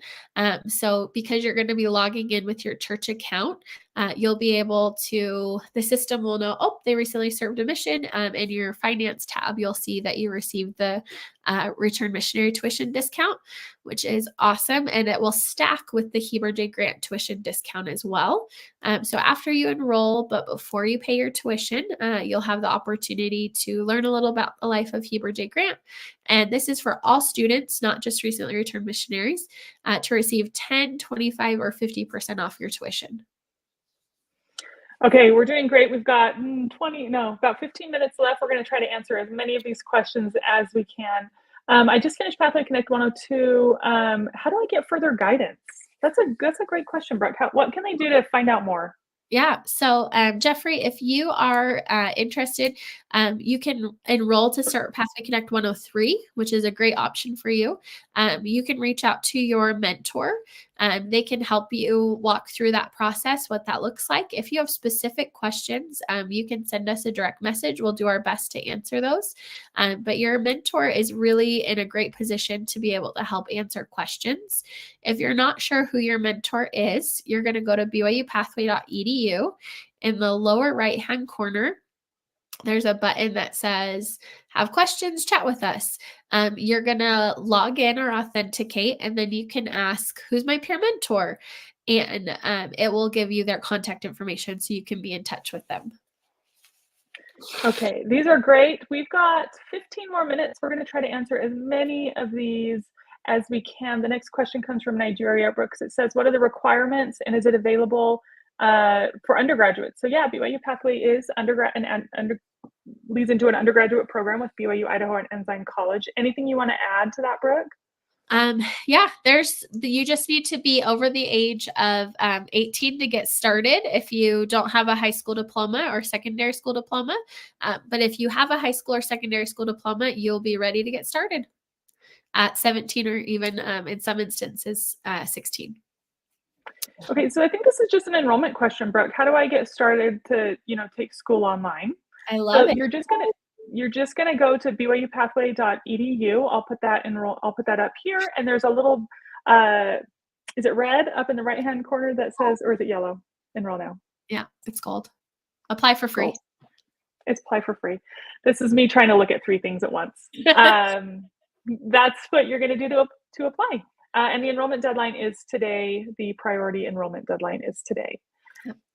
So because you're going to be logging in with your church account, you'll be able to, the system will know, oh, they recently served a mission. In your finance tab, you'll see that you received the return missionary tuition discount, which is awesome. And it will stack with the Heber J. Grant tuition discount as well. So after you enroll, but before you pay your tuition, you'll have the opportunity to learn a little about the life of Heber J. Grant. And this is for all students, not just recently returned missionaries, to receive 10, 25, or 50% off your tuition. Okay, we're doing great. We've got about 15 minutes left. We're going to try to answer as many of these questions as we can. I just finished Pathway Connect 102. How do I get further guidance? That's a great question, Brooke. What can they do to find out more? Yeah. So, Jeffrey, if you are interested, you can enroll to start Pathway Connect 103, which is a great option for you. You can reach out to your mentor. They can help you walk through that process, what that looks like. If you have specific questions, you can send us a direct message. We'll do our best to answer those. But your mentor is really in a great position to be able to help answer questions. If you're not sure who your mentor is, you're going to go to BYU-Pathway.edu. In the lower right-hand corner, there's a button that says, have questions, chat with us. You're going to log in or authenticate, and then you can ask, who's my peer mentor? And it will give you their contact information so you can be in touch with them. Okay, these are great. We've got 15 more minutes. We're going to try to answer as many of these as we can. The next question comes from Nigeria, Brooks. It says, what are the requirements and is it available for undergraduates? So yeah, BYU Pathway is undergrad and leads into an undergraduate program with BYU, Idaho, and Ensign College. Anything you want to add to that, Brooke? Yeah, you just need to be over the age of 18 to get started if you don't have a high school diploma or secondary school diploma. But if you have a high school or secondary school diploma, you'll be ready to get started at 17 or even in some instances 16. Okay, so I think this is just an enrollment question, Brooke. How do I get started to, take school online? I love it. You're just gonna go to BYUPathway.edu. I'll put that up here, and there's a little is it red up in the right-hand corner that says, or is it yellow? Enroll now. Yeah, it's called apply for free. Cool. It's apply for free. This is me trying to look at 3 things at once. That's what you're gonna do to apply. And the enrollment deadline is today. The priority enrollment deadline is today.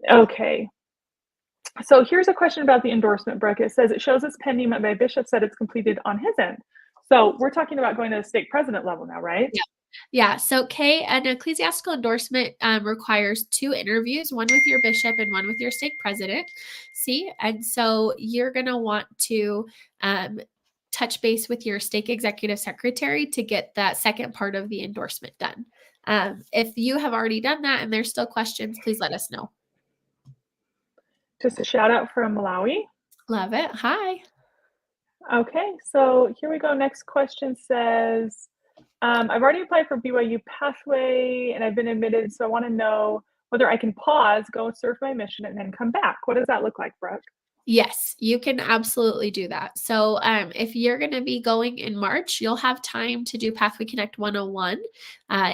Okay. So here's a question about the endorsement, Brooke. It says, it shows us pending, but my bishop said it's completed on his end. So we're talking about going to the stake president level now, right? Yeah. So Kay, an ecclesiastical endorsement requires 2 interviews, one with your bishop and one with your stake president. See, and so you're going to want to touch base with your stake executive secretary to get that second part of the endorsement done. If you have already done that and there's still questions, please let us know. Just a shout out from Malawi. Love it. Hi. Okay, so here we go. Next question says, I've already applied for BYU Pathway and I've been admitted, so I want to know whether I can pause, go serve my mission, and then come back. What does that look like, Brooke? Yes, you can absolutely do that. So if you're going to be going in March, you'll have time to do Pathway Connect 101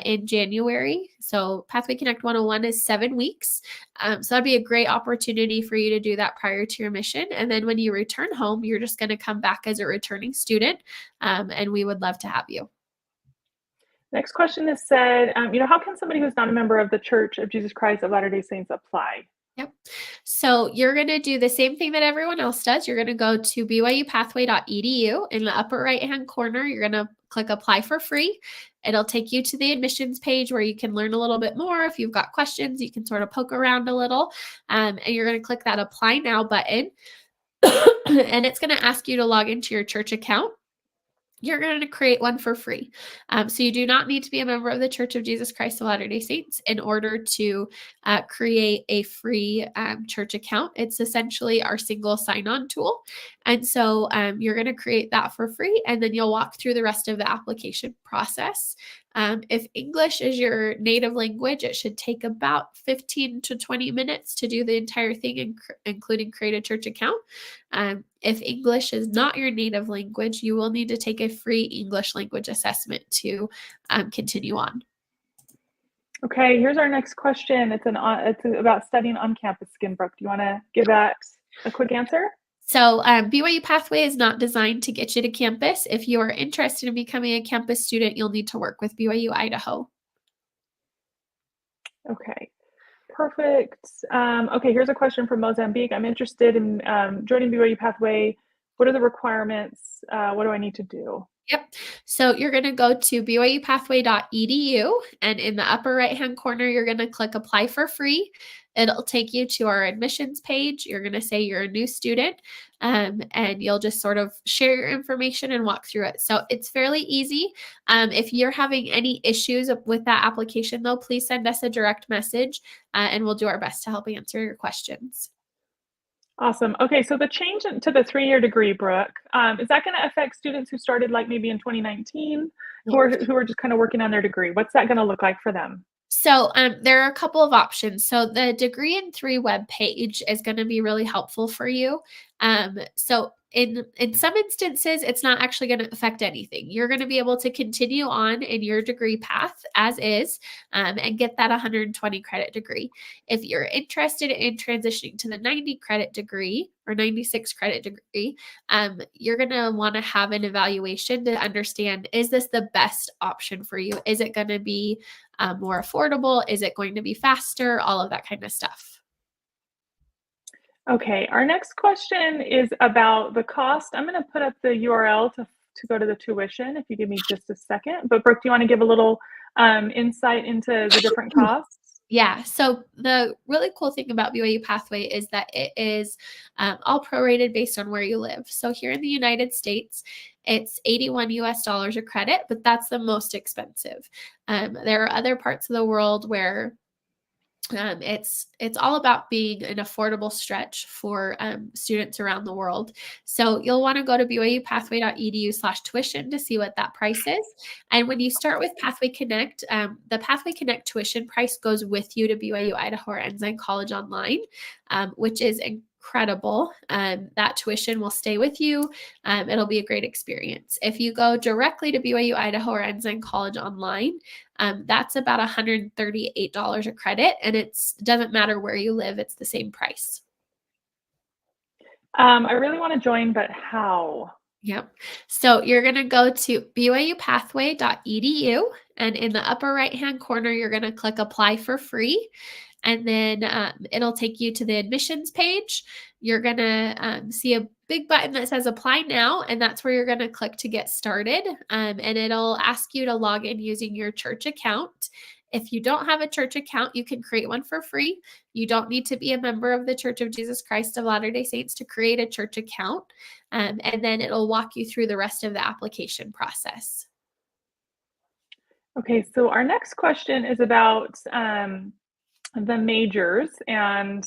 in January. So Pathway Connect 101 is 7 weeks. So that'd be a great opportunity for you to do that prior to your mission. And then when you return home, you're just going to come back as a returning student. And we would love to have you. Next question is said, how can somebody who's not a member of the Church of Jesus Christ of Latter-day Saints apply? Yep. So you're going to do the same thing that everyone else does. You're going to go to BYUPathway.edu. In the upper right-hand corner, you're going to click apply for free. It'll take you to the admissions page where you can learn a little bit more. If you've got questions, you can sort of poke around a little. And you're going to click that apply now button. And it's going to ask you to log into your church account. You're going to create one for free. So you do not need to be a member of the Church of Jesus Christ of Latter-day Saints in order to create a free church account. It's essentially our single sign-on tool. And so you're going to create that for free, and then you'll walk through the rest of the application process. If English is your native language, it should take about 15 to 20 minutes to do the entire thing, including create a church account. If English is not your native language, you will need to take a free English language assessment to continue on. Okay, here's our next question. It's about studying on campus, Brooke. Do you want to give that a quick answer? So BYU Pathway is not designed to get you to campus. If you are interested in becoming a campus student, you'll need to work with BYU Idaho. Okay, perfect. Okay, here's a question from Mozambique. I'm interested in joining BYU Pathway. What are the requirements? What do I need to do? Yep. So you're going to go to BYUPathway.edu, and in the upper right-hand corner, you're going to click apply for free. It'll take you to our admissions page. You're going to say you're a new student, and you'll just sort of share your information and walk through it. So it's fairly easy. If you're having any issues with that application, though, please send us a direct message, and we'll do our best to help answer your questions. Awesome. Okay, so the change to the 3-year degree, Brooke, is that going to affect students who started like maybe in 2019, who are just kind of working on their degree? What's that going to look like for them? So there are a couple of options. So the Degree in 3 web page is going to be really helpful for you. So in some instances, it's not actually going to affect anything. You're going to be able to continue on in your degree path as is and get that 120 credit degree. If you're interested in transitioning to the 90 credit degree or 96 credit degree, you're going to want to have an evaluation to understand, is this the best option for you? Is it going to be more affordable? Is it going to be faster? All of that kind of stuff. Okay, our next question is about the cost. I'm going to put up the URL to go to the tuition if you give me just a second. But Brooke, do you want to give a little insight into the different costs? Yeah. So the really cool thing about BYU-Pathway is that it is all prorated based on where you live. So here in the United States, it's $81 a credit, but that's the most expensive. There are other parts of the world where it's all about being an affordable stretch for students around the world. So you'll want to go to byupathway.edu/tuition to see what that price is. And when you start with Pathway Connect, the Pathway Connect tuition price goes with you to BYU Idaho or Ensign College Online, which is incredible. That tuition will stay with you. It'll be a great experience. If you go directly to BYU Idaho or Ensign College Online, that's about $138 a credit, and it doesn't matter where you live, it's the same price. I really want to join, but how? Yep. So you're going to go to byupathway.edu, and in the upper right-hand corner, you're going to click Apply for Free. And then it'll take you to the admissions page. You're going to see a big button that says Apply Now, and that's where you're going to click to get started. And it'll ask you to log in using your church account. If you don't have a church account, you can create one for free. You don't need to be a member of the Church of Jesus Christ of Latter-day Saints to create a church account. And then it'll walk you through the rest of the application process. Okay, so our next question is about the majors and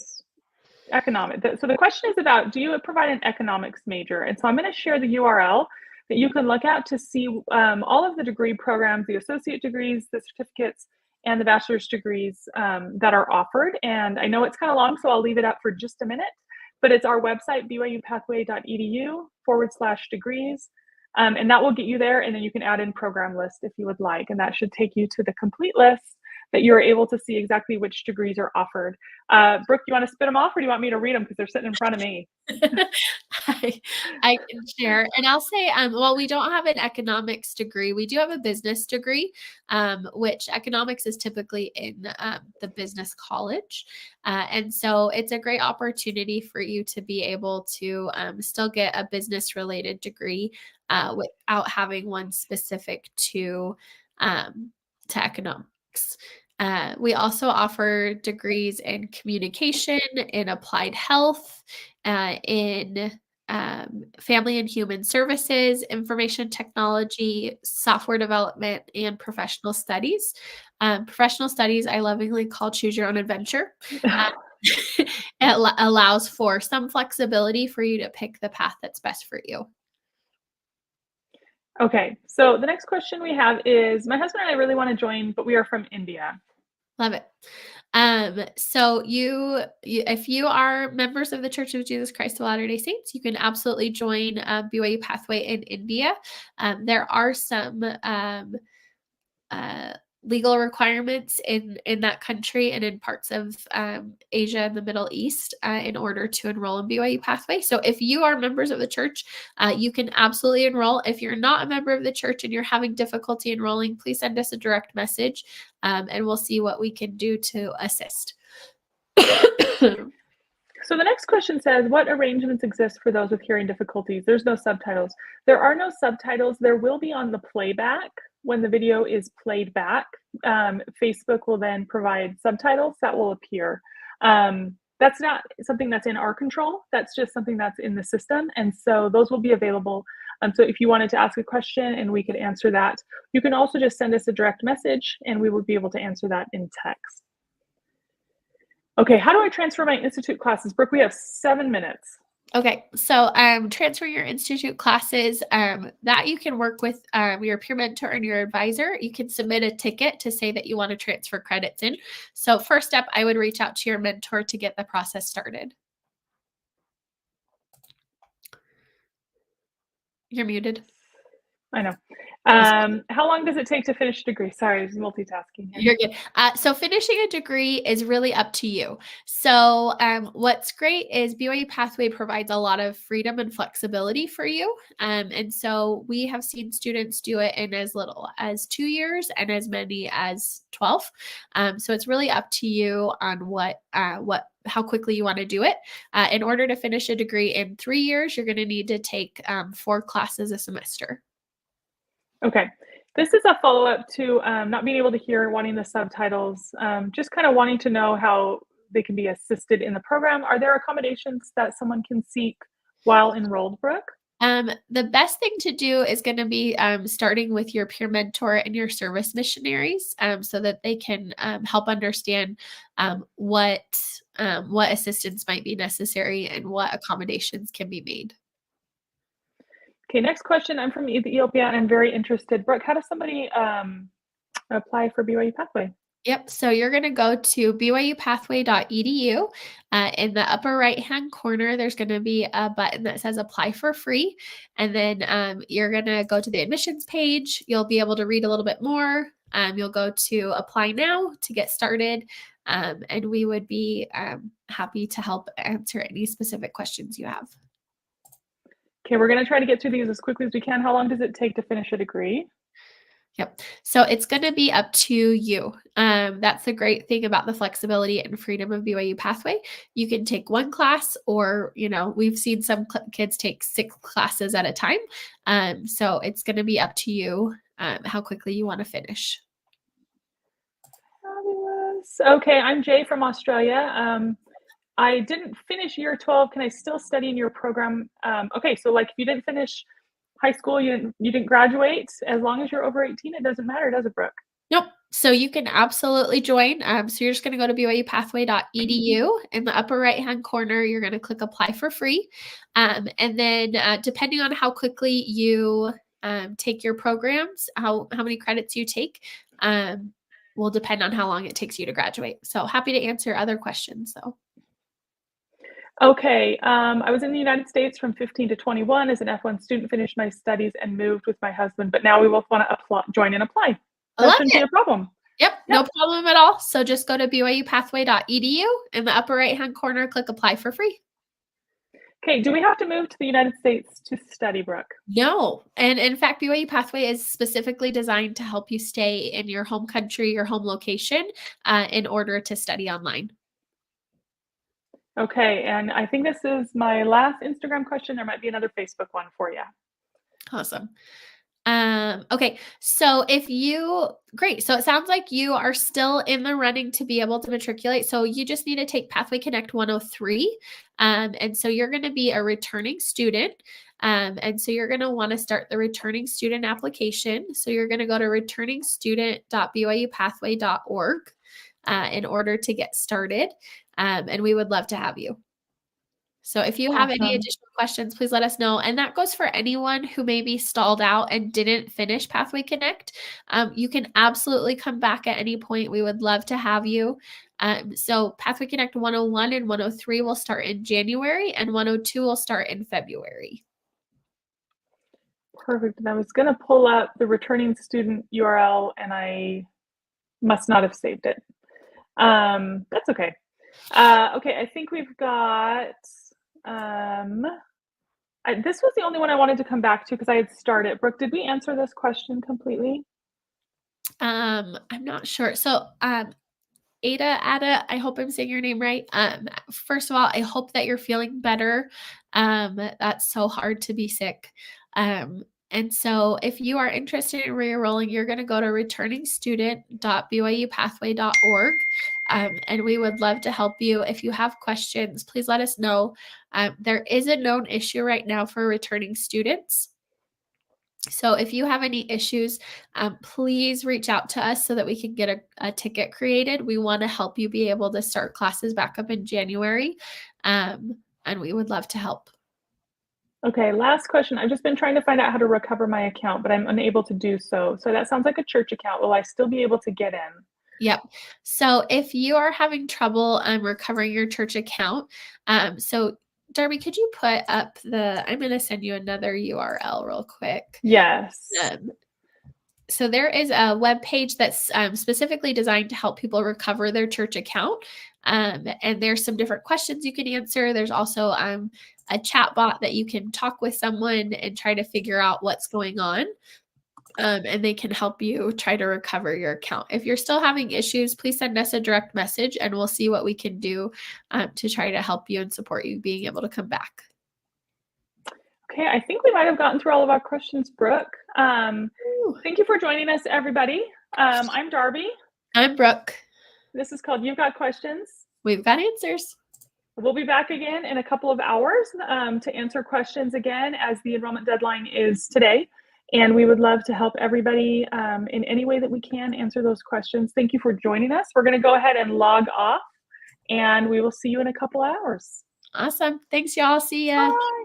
economic. So the question is about, do you provide an economics major? And so I'm going to share the URL that you can look at to see all of the degree programs, the associate degrees, the certificates, and the bachelor's degrees that are offered. And I know it's kind of long, so I'll leave it up for just a minute, but it's our website, byupathway.edu/degrees. And that will get you there. And then you can add in program list if you would like. And that should take you to the complete list that you're able to see exactly which degrees are offered. Brooke, do you want to spit them off or do you want me to read them because they're sitting in front of me? I can share. And I'll say, well, we don't have an economics degree. We do have a business degree, which economics is typically in the business college. And so it's a great opportunity for you to be able to still get a business related degree without having one specific to economics. We also offer degrees in communication, in applied health, in family and human services, information technology, software development, and professional studies. Professional studies, I lovingly call choose your own adventure. It allows for some flexibility for you to pick the path that's best for you. Okay, so the next question we have is, my husband and I really want to join, but we are from India. Love it. So if you are members of the Church of Jesus Christ of Latter-day Saints, you can absolutely join BYU-Pathway in India. There are some legal requirements in that country and in parts of Asia and the Middle East in order to enroll in BYU-Pathway. So if you are members of the church, you can absolutely enroll. If you're not a member of the church and you're having difficulty enrolling, please send us a direct message and we'll see what we can do to assist. So the next question says, what arrangements exist for those with hearing difficulties? There's no subtitles. There are no subtitles. There will be on the playback when the video is played back. Facebook will then provide subtitles that will appear. That's not something that's in our control. That's just something that's in the system. And so those will be available. So if you wanted to ask a question and we could answer that, you can also just send us a direct message and we will be able to answer that in text. Okay, how do I transfer my institute classes? Brooke, we have 7 minutes. Okay, so transfer your institute classes that you can work with your peer mentor and your advisor. You can submit a ticket to say that you want to transfer credits in. So first step, I would reach out to your mentor to get the process started. You're muted. I know. How long does it take to finish a degree? Sorry, I was multitasking here. You're good. So finishing a degree is really up to you. So what's great is BYU-Pathway provides a lot of freedom and flexibility for you. And so we have seen students do it in as little as 2 years and as many as 12. So it's really up to you on what how quickly you want to do it. In order to finish a degree in 3 years, you're going to need to take 4 classes a semester. Okay. This is a follow-up to not being able to hear, wanting the subtitles, just kind of wanting to know how they can be assisted in the program. Are there accommodations that someone can seek while enrolled, Brooke? The best thing to do is going to be starting with your peer mentor and your service missionaries, so that they can help understand what assistance might be necessary and what accommodations can be made. Okay, next question. I'm from Ethiopia and I'm very interested. Brooke, how does somebody apply for BYU-Pathway? Yep. So you're going to go to BYU-Pathway.edu. In the upper right-hand corner, there's going to be a button that says apply for free. And then you're going to go to the admissions page. You'll be able to read a little bit more. You'll go to apply now to get started. And we would be happy to help answer any specific questions you have. Okay, we're going to try to get through these as quickly as we can. How long does it take to finish a degree? Yep. So it's going to be up to you. That's the great thing about the flexibility and freedom of BYU Pathway. You can take one class, or, we've seen some kids take 6 classes at a time. So it's going to be up to you how quickly you want to finish. Fabulous. Okay, I'm Jay from Australia. I didn't finish year 12. Can I still study in your program? Okay, so like if you didn't finish high school, you didn't graduate, as long as you're over 18, it doesn't matter, does it, Brooke? Nope. So you can absolutely join. So you're just going to go to BYU-Pathway.edu. In the upper right-hand corner, you're going to click apply for free. And then depending on how quickly you take your programs, how many credits you take, will depend on how long it takes you to graduate. So happy to answer other questions, though. Okay, I was in the United States from 15 to 21 as an F1 student, finished my studies and moved with my husband, but now we both want to join and apply. That shouldn't be a problem. Yep, no problem at all. So just go to BYU-Pathway.edu. In the upper right-hand corner, click apply for free. Okay, do we have to move to the United States to study, Brooke? No. And in fact, BYU Pathway is specifically designed to help you stay in your home country, your home location, in order to study online. Okay, and I think this is my last Instagram question. There might be another Facebook one for you. Awesome. Okay, so great. So it sounds like you are still in the running to be able to matriculate. So you just need to take Pathway Connect 103. And so you're going to be a returning student. And so you're going to want to start the returning student application. So you're going to go to returningstudent.byupathway.org in order to get started. And we would love to have you. So if you have any additional questions, please let us know. And that goes for anyone who maybe stalled out and didn't finish Pathway Connect. You can absolutely come back at any point. We would love to have you. So Pathway Connect 101 and 103 will start in January, and 102 will start in February. Perfect. And I was going to pull up the returning student URL, and I must not have saved it. That's okay. Okay, I think we've got... this was the only one I wanted to come back to because I had started. Brooke, did we answer this question completely? I'm not sure. So, Ada, I hope I'm saying your name right. First of all, I hope that you're feeling better. That's so hard to be sick. And so if you are interested in re-enrolling, you're going to go to returningstudent.byupathway.org. And we would love to help you. If you have questions, please let us know. There is a known issue right now for returning students. So if you have any issues, please reach out to us so that we can get a ticket created. We want to help you be able to start classes back up in January, and we would love to help. Okay, last question. I've just been trying to find out how to recover my account, but I'm unable to do so. So that sounds like a church account. Will I still be able to get in? Yep. So if you are having trouble recovering your church account, so Darby, could you put up I'm going to send you another URL real quick. Yes. So there is a web page that's specifically designed to help people recover their church account. And there's some different questions you can answer. There's also a chat bot that you can talk with someone and try to figure out what's going on. and they can help you try to recover your account. If you're still having issues, please send us a direct message and we'll see what we can do to try to help you and support you being able to come back. Okay, I think we might have gotten through all of our questions, Brooke. Thank you for joining us, everybody. I'm Darby. I'm Brooke. This is called You've Got Questions. We've got answers. We'll be back again in a couple of hours to answer questions again, as the enrollment deadline is today. And we would love to help everybody in any way that we can answer those questions. Thank you for joining us. We're going to go ahead and log off, and we will see you in a couple hours. Awesome. Thanks, y'all. See ya. Bye.